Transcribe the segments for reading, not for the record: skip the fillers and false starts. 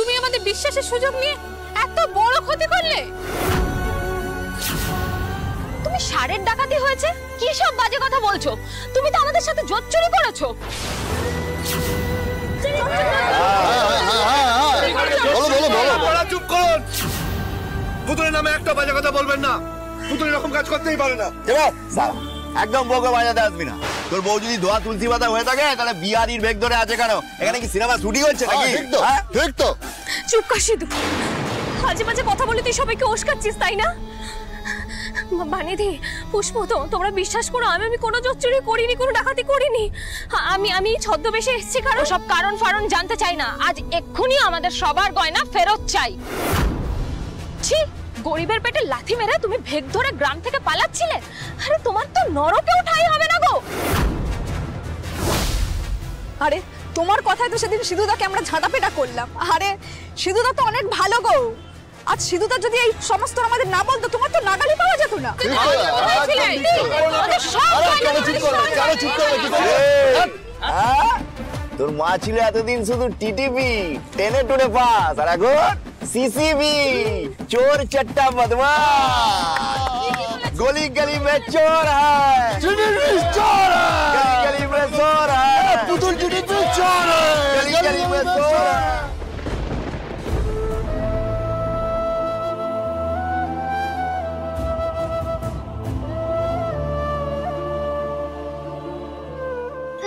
তুমি আমাদের বিশ্বাসের সুযোগ নিয়ে এত বড় ক্ষতি করলে। তুমি সারের ডাকাতি হয়েছে কি সব বাজে কথা বলছো? তুমি তো আমাদের সাথে জোট চুরি করেছো। চুপ করুন। পুতুলের নামে একটা বাজে কথা বলবেন না। পুতুল এরকম কাজ করতেই পারে না। একদম বউকে বাজাতে আসবি না। তোর বউ যদি ধোয়া তুলসী পাতা হয়ে থাকে তাহলে বিহারির বেগ ধরে আছে কেন? এখানে কি সিনেমা শুটিং হচ্ছে নাকি? ঠিক তো। চুপ কর সিধু, মাঝে মাঝে কথা বলে তুই সবাইকে উস্কাচ্ছিস তাই না? বানিদি, পুষ্প, তো তোমরা বিশ্বাস করো আমি কোনো জোট চুরি করিনি, কোনো ডাকাতি করিনি। আমি ছদ্মবেশে এসেছি কারণ সব কারণ ফারণ জানতে চাই না। আজ এক্ষুনি আমাদের সবার গয়না ফেরত চাই। ছি, গরিবের পেটে লাথি মেরে তুমি ভেগ ধরে গ্রাম থেকে পালাচ্ছিলে? আরে তোমার তো নরকেও ঠাঁই হবে না গো। আরে তোমার কথায় তো সেদিন সিধুদাকে আমরা ঝাঁটাপেটা করলাম। আরে সিধুদা তো অনেক ভালো গো। আজ সিধুদা যদি এই সমস্ত আমাদের না বলতো তোমার তো নাগালি পাওয়া যেত না। তোর মা ছিল এতদিন শুধু টিটিপি, টেনে টুনে পাস, আর এখন सीसीबी, चोर चट्टा बदमाश, गली गली में चोर है, चोर है, गली गली में चोर है, पुतुल चोर है, गली गली में चोर है।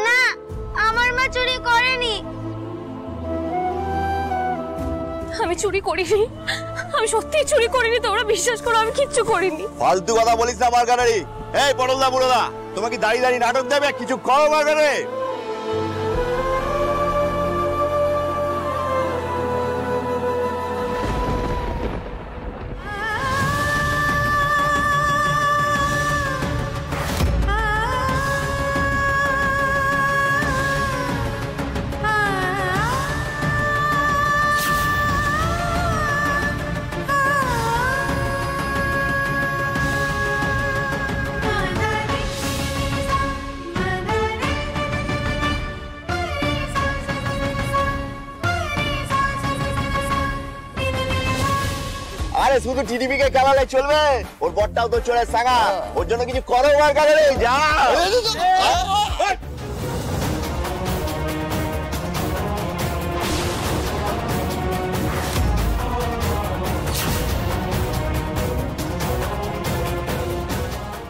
না, আমার মা চুরি করেনি। আমি চুরি করিনি, আমি সত্যিই চুরি করিনি, তোমরা বিশ্বাস করো আমি কিচ্ছু করিনি। ফালতু কথা বলিস না মার্গারি। এই পটলদা বুড়োদা, তোমাকে দাঁড়িয়ে দাঁড়িয়ে নাটক দেবে? কিছু করো মার্গারি। আরে শুধু টিটিপি কে খেলালে চলবে? ওর বটটাও তো চোরের সাঙ্গা। ওর জন্য কিছু করো মার্গারি। যা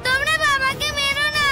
তোমরা বাবাকে মেরো না।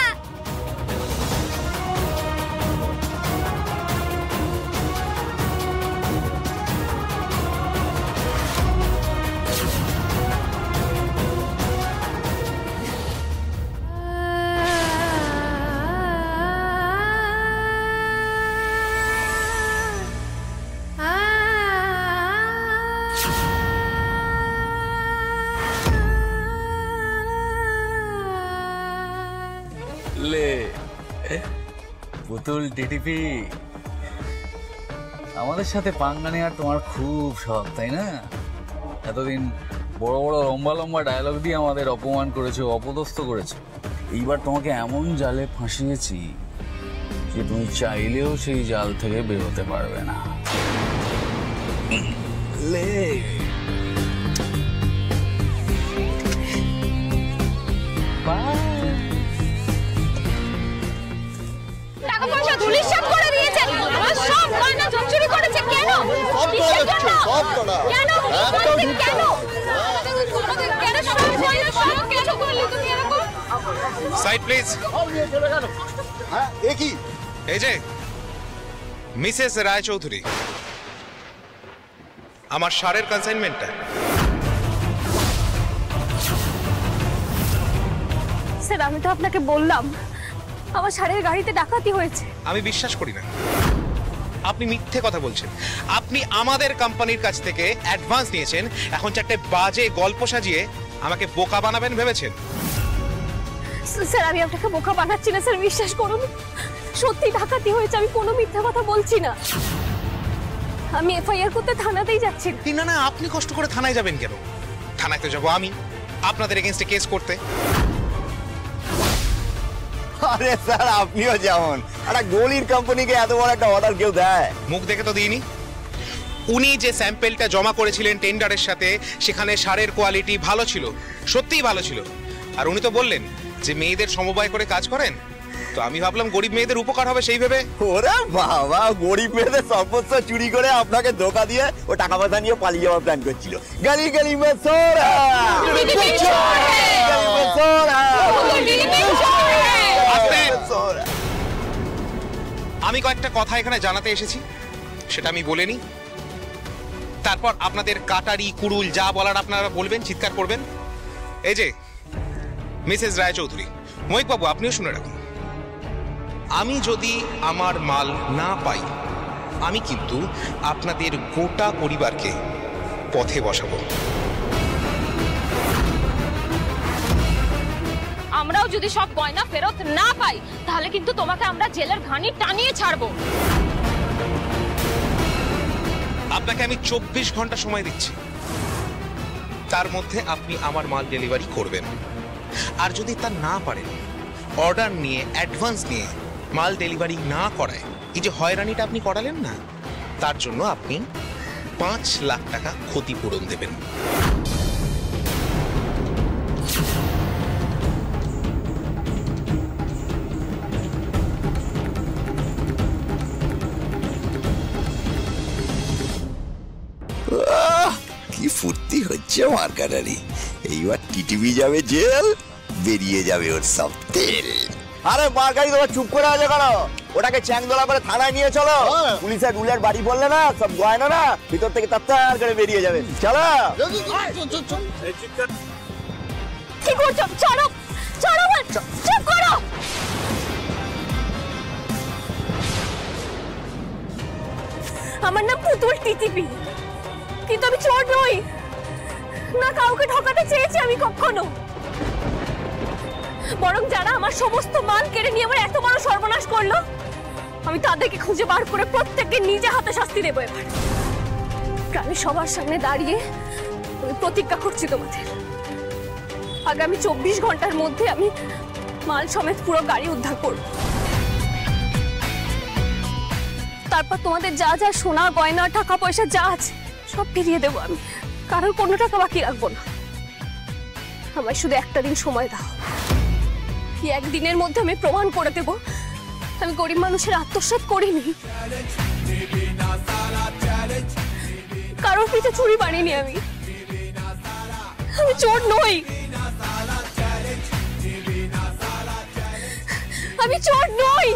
পুতুল টিটিপি, আমাদের সাথে পাঙ্গা নেওয়ার তোমার খুব শখ তাই না? এতদিন বড় বড় লম্বা লম্বা ডায়লগ দিয়ে আমাদের অপমান করেছো, অপদস্থ করেছো। এইবার তোমাকে এমন জালে ফাঁসিয়েছি যে তুমি চাইলেও সেই জাল থেকে বেরোতে পারবে না। লে টাকা পয়সা ধুলিসাৎ করে দিয়েছে, আমার সব গয়না চুরি করেছে। কেন? সব করা কেন? কেন? কেন সব গয়না সব কেন করলি তুমি এরকম? Side please. হ্যাঁ, এ কি? এই যে মিসেস রায়চৌধুরী, আমার সারের কনসাইনমেন্টটা। স্যার, আমি তো আপনাকে বললাম আমার সারের গাড়িতে ডাকাতি হয়েছে। আমি বিশ্বাস করি না, আপনি মিথ্যে কথা বলছেন। আপনি আমাদের কোম্পানির কাছ থেকে অ্যাডভান্স নিয়েছেন, এখন চারটে বাজে গল্প সাজিয়ে আমাকে বোকা বানাবেন ভেবেছেন? স্যার, আমি আপনাকে বোকা বানাচ্ছি না স্যার, বিশ্বাস করুন। সত্যি ডাকাতি হয়েছে, আমি কোনো মিথ্যা কথা বলছি না। আমি এফআইআর করতে থানাতেই যাচ্ছি। না না, আপনি কষ্ট করে থানায় যাবেন কেন? থানায় তো যাবো আমি, আপনাদের এগেইনস্টে কেস করতে। আরে স্যার, আপনিও যেমন একটা গলির কোম্পানিকে এত বড় একটা অর্ডার কেউ দেয়? মুখ দেখে তো দিইনি। উনি যে স্যাম্পেলটা জমা করেছিলেন টেন্ডারের সাথে, সেখানে সারের কোয়ালিটি ভালো ছিল, সত্যিই ভালো ছিল। আর উনি তো বললেন যে মেয়েদের সমবায় করে কাজ করেন, তো আমি ভাবলাম গরিব মেয়েদের উপকার হবে সেই ভেবে। ওরে বাবা, গরিব মেয়েদের সম্পত্তি চুরি করে আপনাকে ধোকা দিয়ে ও টাকা পয়সা নিয়ে পালিয়ে যাওয়ার প্ল্যান করছিল। গলি গলি মে চোর আমি কয়েকটা কথা এখানে জানাতে এসেছি, সেটা আমি বলে নিই, তারপর আপনাদের কাটারি কুড়ুল যা বলার আপনারা বলবেন, চিৎকার করবেন। এই যে মিসেস রায়চৌধুরী, মহিক বাবু আপনিও শুনে রাখুন, আমি যদি আমার মাল না পাই, আমি কিন্তু আপনাদের গোটা পরিবারকে পথে বসাবো। আমরাও যদি সব গয়না ফেরত না পাই, তাহলে কিন্তু তোমাকে আমরা জেলের ঘানি টানিয়ে ছাড়বো। আপনাকে আমি 24 ঘন্টা সময় দিচ্ছি, তার মধ্যে আপনি আমার মাল ডেলিভারি করবেন। আর যদি তা না পারেন, অর্ডার নিয়ে অ্যাডভান্স নিয়ে মাল ডেলিভারি না করায় এই যে হয়রানিটা আপনি করালেন না, তার জন্য আপনি 5 লাখ টাকা ক্ষতিপূরণ দেবেন। কি ফুর্তি হচ্ছে মার্কাটারি। এইবার টিটিভি যাবে জেল, বেরিয়ে যাবে ওর সব তেল। আরে মার্কারি তোমার চুপ করে আছে কেন? ওটাকে চ্যাংদোলা করে থানায় নিয়ে চলো। পুলিশের রুলের বাড়ি বললে না, সব গয়না না ভিতর থেকে তার করে বেরিয়ে যাবে। চলো। কি করছো? ছাড়ো, ছাড়ো, চুপ করো। আমার নাম পুতুল টিটিপি, কিন্তু আমি চোর নই, না কাউকে ঠকাতে চেয়েছি আমি কখনো। বরং যারা আমার সমস্ত মাল কেড়ে নিয়ে আমার এত বড় সর্বনাশ করলো, আমি তাদেরকে খুঁজে বার করে প্রত্যেককে নিজে হাতে শাস্তি দেবো। এবার আমি সবার সামনে দাঁড়িয়ে আমি প্রতিজ্ঞা করছি তোমাদের, আগামী 24 ঘন্টার মধ্যে আমি মাল সমেত পুরো গাড়ি উদ্ধার করব। তারপর তোমাদের যা যা সোনা গয়না টাকা পয়সা যা আছে সব ফিরিয়ে দেবো আমি, কারোর কোনো টাকা বাকি রাখবো না। আমায় শুধু একটা দিন সময় দাও, একদিনের মধ্যে আমি প্রমাণ করে দেবো আমি গরিব মানুষের আত্মসাৎ করিনি, কারোর পিঠে চুরি বানিনি, আমি চোর নই, আমি চোর নই।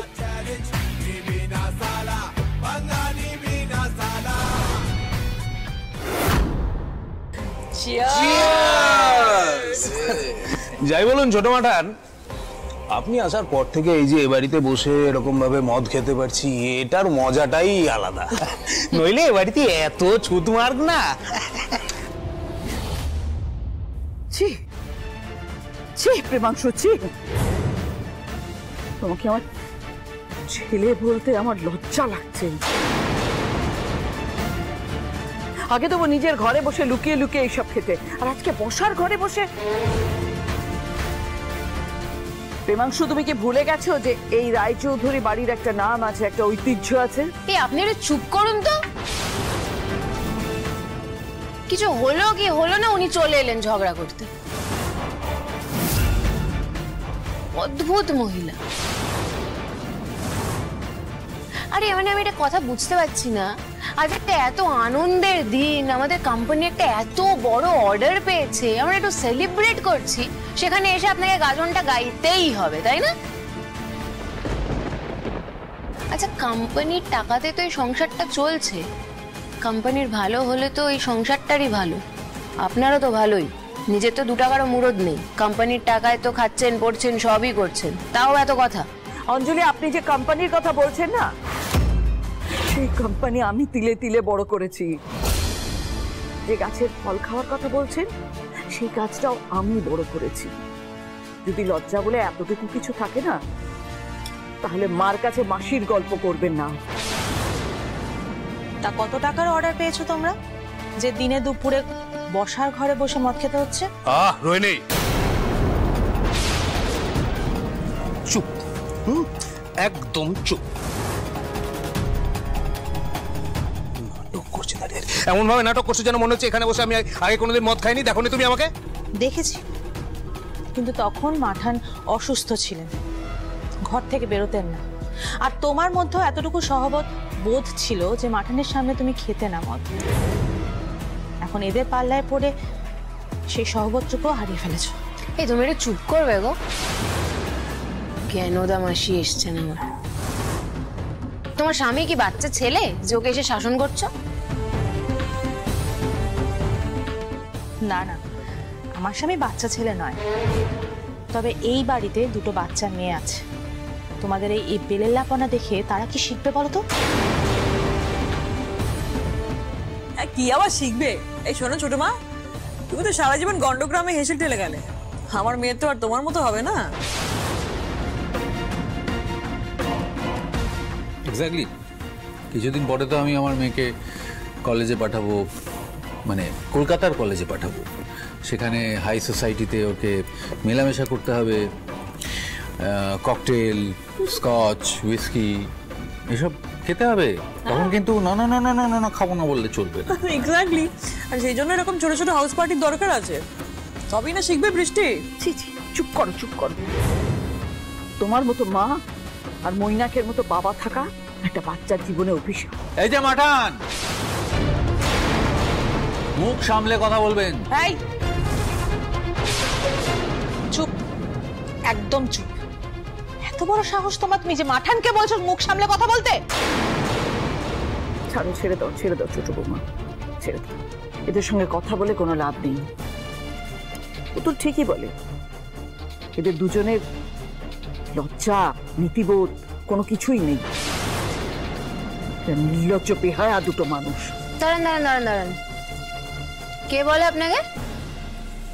যাই বলুন ছোট মাঠান, আপনি আসার পর থেকে এই যে এ বাড়িতে বসে এরকম ভাবে মদ খেতে পারছি, এটার মজাটাই আলাদা। নইলে এ বাড়িতে এত ছুত মার্গ না। ছি ছি প্রেমাংশু, ছি। তোমাকে আমার ছেলে বলতে আমার লজ্জা লাগছে। আগে তো নিজের ঘরে বসে লুকিয়ে লুকিয়ে এইসব খেতে, আর আজকে বসার ঘরে বসে। প্রেমাংশু, তুমি কি ভুলে গেছো যে এই রায়চৌধুরী বাড়ির একটা নাম আছে, একটা ঐতিহ্য আছে? এই আপনি একটু চুপ করুন তো। কিছু হলো কি হলো না, উনি চলে এলেন ঝগড়া করতে। অদ্ভুত মহিলা। আরে মানে আমি একটা কথা বুঝতে পারছি না, আজ একটা এত আনন্দের দিন, আমাদের কোম্পানি একটা এত বড় অর্ডার পেয়েছে, আমরা একটু সেলিব্রেট করছি, সেখানে এসে আপনাকে গাজনটা গাইতেই হবে, তাই না? আচ্ছা, কোম্পানির টাকাতে তো এই সংসারটা চলছে, কোম্পানির ভালো হলে তো এই সংসারটারই ভালো। আপনারও তো ভালোই, নিজের তো 2 টাকারও মুরদ নেই, কোম্পানির টাকায় তো খাচ্ছেন পড়ছেন সবই করছেন, তাও এত কথা। অঞ্জলি, আপনি যে কোম্পানির কথা বলছেন না, সেই কোম্পানি আমি তিলে তিলে বড় করেছি। যে গাছের ফল খাওয়ার কথা বলছেন, সেই গাছটাও আমি বড় করেছি। যদি লজ্জা বলে এতটুকু কিছু থাকে না, তাহলে মার কাছে মাসির গল্প করবেন না। তা কত টাকার অর্ডার পেয়েছো তোমরা, যে দিনে দুপুরে বসার ঘরে বসে মদ খেতে হচ্ছে? রোহিণী চুপ, একদম চুপ। নাটক করছে দাঁড়িয়ে। এমন ভাবে নাটক করছো যেন মনে হচ্ছে এখানে বসে আমি আগে কোনোদিন মদ খাইনি। দেখো নি তুমি আমাকে? দেখেছি, কিন্তু তখন মাঠান অসুস্থ ছিলেন, ঘর থেকে বেরোতেন না। আর তোমার মধ্যে এতটুকু সহবত বোধ ছিল যে মাঠানের সামনে তুমি খেতে না মদ। এখন এদের পাল্লায় পড়ে সেই সহবতটুকু হারিয়ে ফেলেছো। এই তুমি একটু চুপ করবে গো। জ্ঞানদা মাসি এসছেন আমার। তোমার স্বামী কি বাচ্চা ছেলে যে ওকে এসে শাসন করছো? না না, আমার স্বামী বাচ্চা ছেলে নয়, তবে এই বাড়িতে দুটো বাচ্চা মেয়ে আছে। তোমাদের এই বেলেল্লাপনা দেখে তারা কি শিখবে বলো তো? কি আবার শিখবে? এই শোনো ছোট মা, তুমি তো সারা জীবন গন্ডগ্রামে হেসে ঠেলে গেলে, আমার মেয়ে তো আর তোমার মতো হবে না। এক্স্যাক্টলি, কিছুদিন পরে তো আমি আমার মেয়েকে কলেজে পাঠাবো, মানে কলকাতার কলেজে পাঠাবো। সেখানে হাই সোসাইটিতে ওকে মেলামেশা করতে হবে, ককটেল, স্কচ, হুইস্কি এসব খেতে হবে। তখন কিন্তু না না না না না না না খাবো না বললে চলবে না। এক্স্যাক্টলি, আর সেই জন্য এরকম ছোট ছোট হাউস পার্টির দরকার আছে, তবেই না শিখবে বৃষ্টি। ছি ছি, চুপ করো চুপ করো। তোমার মতো মা আর মৈনাকের মতো বাবা থাকা একটা বাচ্চার জীবনে অভিশাপ। এই যে মাঠান, মুখ সামলে কথা বলবেন। এই চুপ, একদম চুপ। এত বড় সাহস তোমার, তুমি যে মাঠানকে বলছো মুখ সামলে কথা বলতে? ছাড়ো, ছেড়ে দাও ছোট বৌমা, ছেড়ে দাও। এদের সঙ্গে কথা বলে কোনো লাভ নেই। ও তো ঠিকই বলে, এদের দুজনের লজ্জা নীতিবোধ কোনো কিছুই নেই। নির্লজ্জ বেহায়া দুটো মানুষ। দাঁড়ান, কে বলে আপনাকে?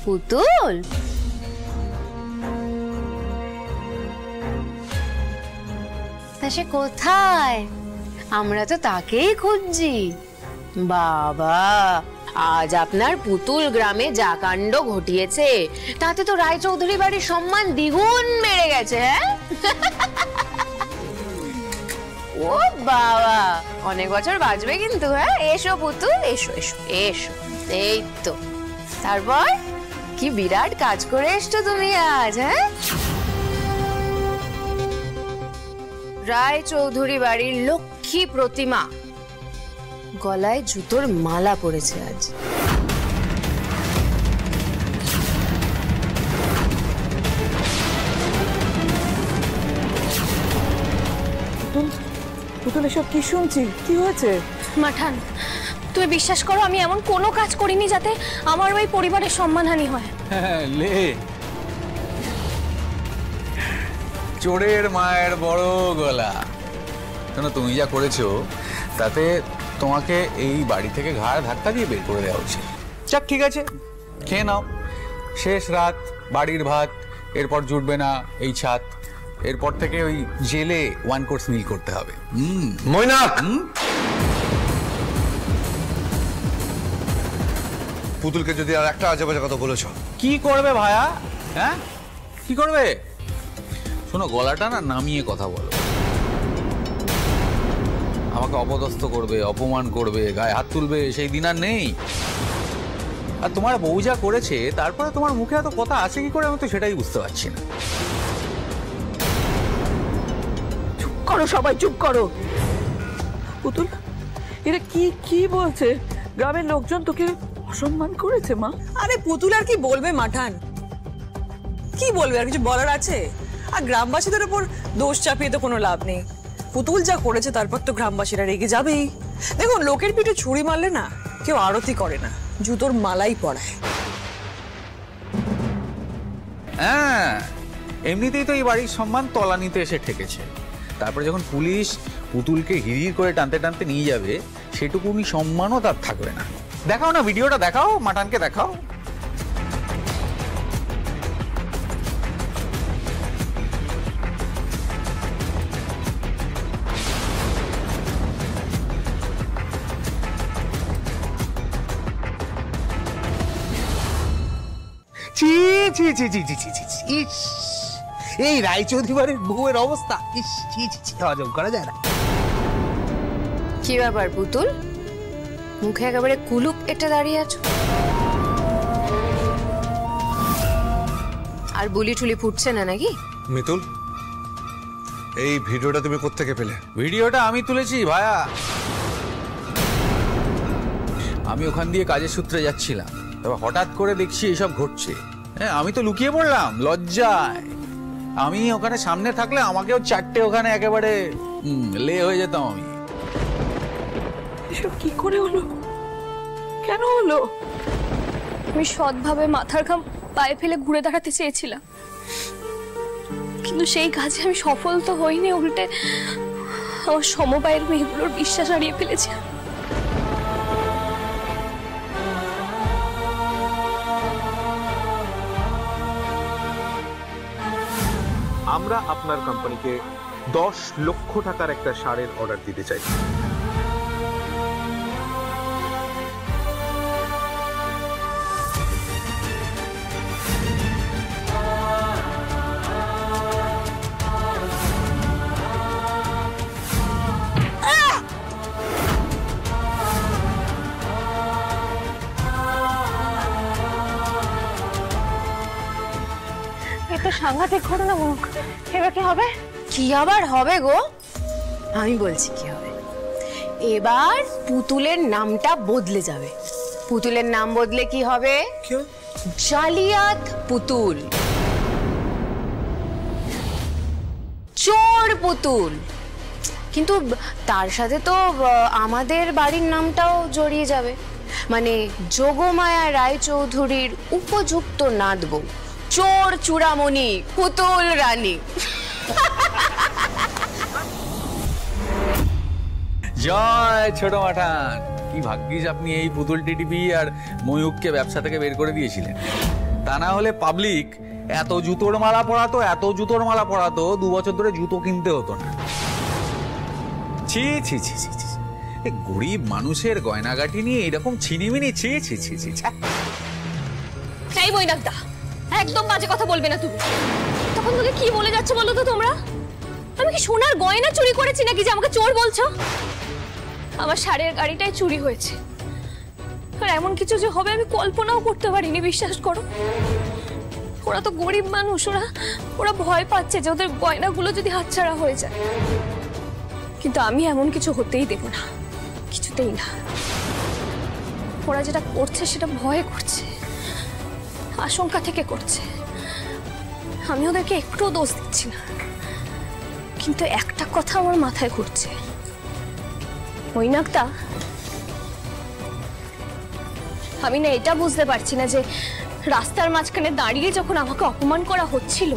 পুতুল? তা সে কোথায়? আমরা তো তাকেই খুঁজছি। বাবা, আজ আপনার পুতুল গ্রামে যা কাণ্ড ঘটিয়েছে তাতে তো রায়চৌধুরী বাড়ির সম্মান দ্বিগুণ বেড়ে গেছে। হ্যাঁ, ও বাবা, অনেক বছর বাঁচবে কিন্তু। হ্যাঁ, এসো পুতুল, এসো এসো এসো। এই তো, তারপর কি বিরাট কাজ করে এসছো তুমি আজ। হ্যাঁ, রায়চৌধুরী বাড়ির লক্ষ্মী প্রতিমা গলায় জুতোর মালা পরেছে আজ। পুতুল, এসব কি শুনছি? কি হয়েছে? মাঠান, তুমি বিশ্বাস করো আমি এমন কোনো কাজ করিনি যাতে আমার ওই পরিবারের সম্মানহানি হয়। হ্যাঁ, লে চোরের মায়ের বড় গলা। কেন, তুমি যা করেছো তাতে তোমাকে এই বাড়ি থেকে ঘাড় ধাক্কা দিয়ে বের করে দেওয়া উচিত। যাক, ঠিক আছে, খেয়ে নাও। শেষ রাত, বাড়ির ভাত, এরপর জুটবে না এই ছাদ। এরপর থেকে ওই জেলে 1 কোর্স মিল করতে হবে। মৈনাক, পুতুলকে যদি আর একটা আজে বাজে কথা বলেছ। কি করবে ভায়া? হ্যাঁ, কি করবে? শোনো, গলাটা না নামিয়ে কথা বলো। আমাকে অপদস্থ করবে, অপমান করবে, গায়ে হাত তুলবে, সেই দিন আর নেই। আর তোমার বউ যা করেছে তারপরে তোমার মুখে এত কথা আছে কি করে, আমি তো সেটাই বুঝতে পারছি না। চুপ করো সবাই, চুপ করো। পুতুল, এরা কি বলছে? গ্রামের লোকজন তোকে অসম্মান করেছে মা? আরে পুতুল আর কি বলবে মাঠান, কি বলবে? আর কিছু বলার আছে? আর গ্রামবাসীদের উপর দোষ চাপিয়ে তো কোনো লাভ নেই। পুতুল যা করেছে তারপর তো গ্রামবাসীরা রেগে যাবেই। দেখুন, লোকের পিঠে ছুরি মারলে না কেউ আরতি করে না, জুতোর মালাই পরায়। হ্যাঁ, এমনিতেই তো এই বাড়ির সম্মান তলানিতে এসে ঠেকেছে। তারপরে যখন পুলিশ পুতুলকে হিড়ির করে টানতে টানতে নিয়ে যাবে, সেটুকুনি সম্মানও তার থাকবে না। দেখাও না ভিডিওটা, দেখাও, মাঠানকে দেখাও। ছি ছি ছি ছি ছি ছি ছি ছি। ইস, এই রায়চৌধুরী বাড়ির বউয়ের অবস্থা, ইস ছি ছি ছি, হজম করা যায় না। কি ব্যাপার পুতুল, মুখে একেবারে কুলুপ এটা দাঁড়িয়ে আছো। আর বুলি টুলি ফুটছে না নাকি? মিতুল, এই ভিডিওটা তুমি কোত্থেকে পেলে? ভিডিওটা আমি তুলেছি ভায়া। আমি ওখান দিয়ে কাজের সূত্রে যাচ্ছিলাম, তবে হঠাৎ করে দেখছি এসব ঘটছে। হ্যাঁ, আমি তো লুকিয়ে পড়লাম লজ্জায়। আমি ওখানে সামনে থাকলে আমাকেও চারটে ওখানে একেবারে লে হয়ে যেতাম আমি। এসব কি করে হলো? কেন হলো? আমি সৎভাবে মাথার ঘাম পায়ে ফেলে ঘুরে দাঁড়াতে চেয়েছিলাম, কিন্তু সেই কাজে আমি সফল তো হইনি, উল্টে আমার সমবায়ের মেয়েগুলোর বিশ্বাস হারিয়ে ফেলেছি। আমরা আপনার কোম্পানিকে 10 লক্ষ টাকার একটা সারের অর্ডার দিতে চাই। সাংঘাতিক ঘটনা মুখ। এবার কি হবে? কি আবার হবে গো? আমি বলছি কি হবে। এবার পুতুলের নামটা বদলে যাবে। পুতুলের নাম বদলে কি হবে? জালিয়াত পুতুল, চোর পুতুল। কিন্তু তার সাথে তো আমাদের বাড়ির নামটাও জড়িয়ে যাবে, মানে যোগমায়া রায়চৌধুরীর উপযুক্ত নাতবউ, চোর চূড়ামণি পুতুল রানী। জয় ছোট মাঠান, কি ভাগ্যিস আপনি এই পুতুল টিটিপি আর ময়ূককে ব্যবসা থেকে বের করে দিয়েছিলেন। তা না হলে পাবলিক এত জুতোর মালা পরাতো 2 বছর ধরে জুতো কিনতে হতো না। ছি ছি ছি ছি ছি, গরিব মানুষের গয়নাগাটি নিয়ে এরকম ছিনিমিনি, ছি ছি ছি ছি। এই বৈনাকদা, একদম বাজে কথা বলবে না তুমি। তখন তোকে কি বলে যাচ্ছে বলো তো তোমরা? আমি কি সোনার গয়না চুরি করেছি নাকি যে আমাকে চোর বলছো? আমার শাড়ির গাড়িটাই চুরি হয়েছে, আর এমন কিছু যে হবে আমি কল্পনাও করতে পারিনি, বিশ্বাস করো। ওরা তো গরিব মানুষ, ওরা ভয় পাচ্ছে যে ওদের গয়নাগুলো যদি হাতছাড়া হয়ে যায়। কিন্তু আমি এমন কিছু হতেই দেব না, কিছুতেই না। ওরা যেটা করছে সেটা ভয়ে করছে, আশঙ্কা থেকে করছে। আমি ওদেরকে একটু দোষ দিচ্ছি না, কিন্তু একটা কথা আমার মাথায় ঘুরছে। মৈনাকদা, আমি না এটা বুঝতে পারছি না যে রাস্তার মাঝখানে দাঁড়িয়ে যখন আমাকে অপমান করা হচ্ছিল,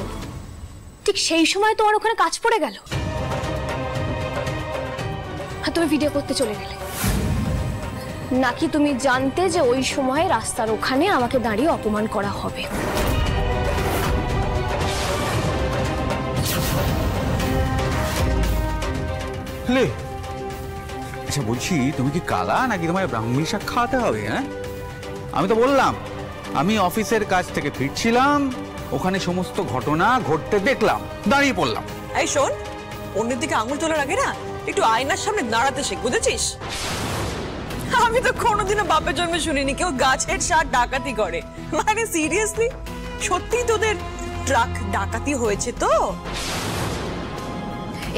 ঠিক সেই সময় তোমার ওখানে কাজ পড়ে গেল আর তুমি ভিডিও করতে চলে গেলে, নাকি তুমি জানতে যে ওই সময় রাস্তার ওখানে আমাকে দাঁড়িয়ে অপমান করা হবে? আচ্ছা বলছি, তুমি কি কালা নাকি তোমার ব্রাহ্মী শাক খাওয়াতে হবে? হ্যাঁ, আমি তো বললাম আমি অফিসের কাজ থেকে ফিরছিলাম, ওখানে সমস্ত ঘটনা ঘটতে দেখলাম, দাঁড়িয়ে পড়লাম। এই শোন, অন্যের দিকে আঙুল তোলার আগে না একটু আয়নার সামনে দাঁড়াতে শেখ, বুঝেছিস? আমি তো কোনোদিনও বাপের জন্মে শুনিনি কেউ গাছের সার ডাকাতি করে। মানে সিরিয়াসলি, সত্যি তোদের ট্রাক ডাকাতি হয়েছে তো?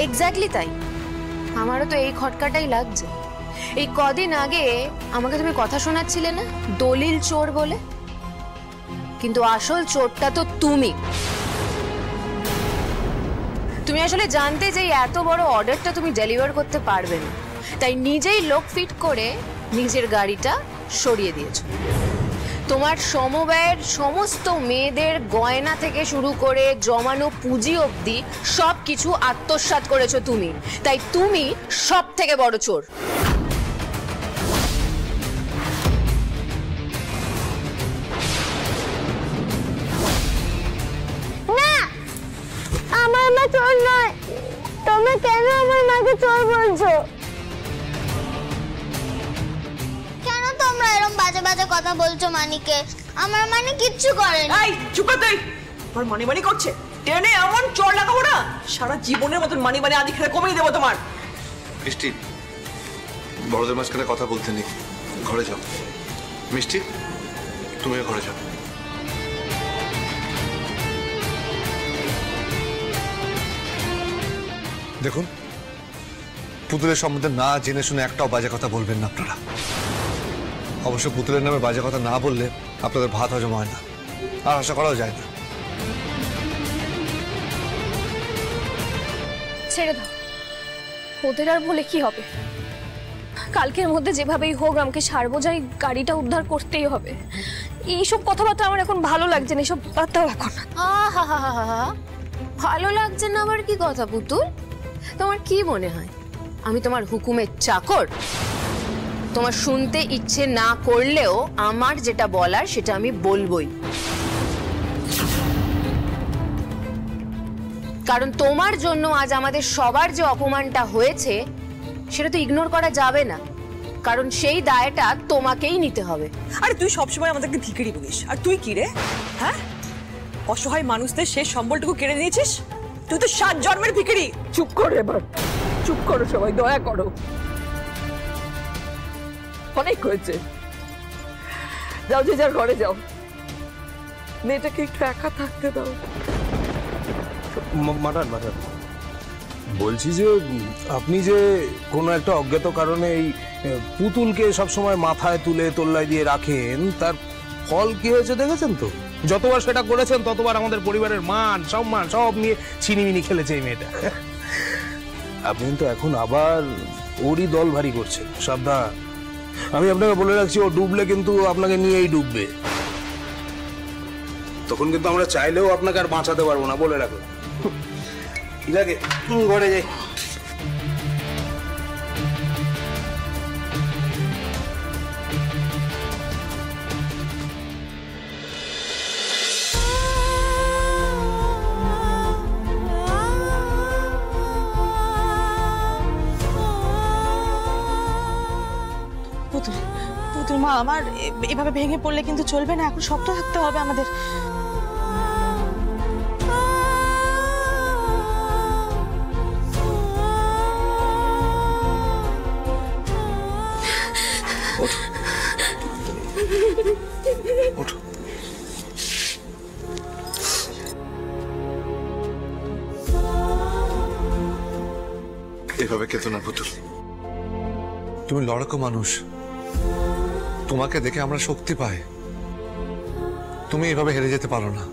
এক্স্যাক্টলি তাই, আমারও তো এই খটকাটাই লাগছে। এই কদিন আগে আমাকে তুমি কথা শোনাচ্ছিলে না দলিল চোর বলে, কিন্তু আসল চোরটা তো তুমি। তুমি আসলে জানতে যে এত বড় অর্ডারটা তুমি ডেলিভার করতে পারবে না, তাই নিজেই লোক ফিট করে নিজের গাড়িটা সরিয়ে দিয়েছো। তোমার সমবায়ের সমস্ত মেয়েদের গয়না থেকে শুরু করে জমানো পুঁজি অবধি সবকিছু আত্মসাৎ করেছো তুমি, তাই তুমি সব থেকে বড় চোর। না, আমার মা চোর নয়। তুমি কেন আমার মাকে চোর বলছো? কেন তোমরা এরকম বাজে বাজে কথা বলছো মানিকে? আমার মানে কিচ্ছু করেনি। এই চুপ কর তুই। তোর মানি করছে, টেনে এমন চোর লাগাবো না সারা জীবনের মতন মানি আদি খেলে কমিয়ে দেবো তোমার। বৃষ্টি, বড়দের মাঝখানে কথা বলতে নেই। ঘরে যাও। মিষ্টি, তুমিও ঘরে যাও। দেখুন, পুতুলের সম্বন্ধে না জেনে শুনে একটাও বাজে কথা বলবেন না আপনারা। অবশ্য পুতুলের নামে বাজে কথা না বললে আপনাদের ভাত হজম হয় না, আর আশা করাও যায় না। ছেড়ে দাও, ওদের আর বলে কি হবে? কালকের মধ্যে যেভাবেই হোক আমাকে সারবোঝাই গাড়িটা উদ্ধার করতেই হবে। এইসব কথাবার্তা আমার এখন ভালো লাগছে না, এসব বার্তাও এখন। আহা, ভালো লাগছে না আবার কি কথা পুতুল? তোমার কি মনে হয় আমি তোমার হুকুমের চাকর? তোমার শুনতে ইচ্ছে না করলেও আমার যেটা বলার সেটা আমি বলবোই, কারণ তোমার জন্য আজ আমাদের সবার যে অপমানটা হয়েছে সেটা তো ইগনোর করা যাবে না, কারণ সেই দায়টা তোমাকেই নিতে হবে। আরে তুই সবসময় আমাদেরকে ভিখারি বলিস, আর তুই কি রে? হ্যাঁ, অসহায় মানুষদের শেষ সম্বলটুকু কেড়ে নিয়েছিস। তুই তো 7 জন্মের ভিখারি। চুপ করো এবার, চুপ করো সবাই, দয়া করো। অনেক হয়েছে, যাও যে যার ঘরে যাও। মেয়েটাকে একটু একা থাকতে দাও। মাঠান, বলছি যে আপনি যে কোনো একটা অজ্ঞাত কারণে এই পুতুলকে সবসময় মাথায় তুলে তোল্লাই দিয়ে রাখেন, তার ফল কি হয়েছে দেখেছেন তো? যতবার সেটা করেছেন ততবার আমাদের পরিবারের মান সম্মান সব নিয়ে ছিনিমিনি খেলেছে এই মেয়েটা। আপনি তো এখন আবার ওরই দল ভারী করছেন, সাবধান। আমি আপনাকে বলে রাখছি, ও ডুবলে কিন্তু আপনাকে নিয়েই ডুববে। তখন কিন্তু আমরা চাইলেও আপনাকে আর বাঁচাতে পারবো না, বলে রাখো। ঠিক আছে, ঘরে যাই। পুতুল মা আমার, এভাবে ভেঙে পড়লে কিন্তু চলবে না, এখন শক্ত থাকতে হবে আমাদের। এভাবে কেতো না পুতুল, তুমি লড়াকো মানুষ, তোমাকে দেখে আমরা শক্তি পাই। তুমি এভাবে হেরে যেতে পারো না।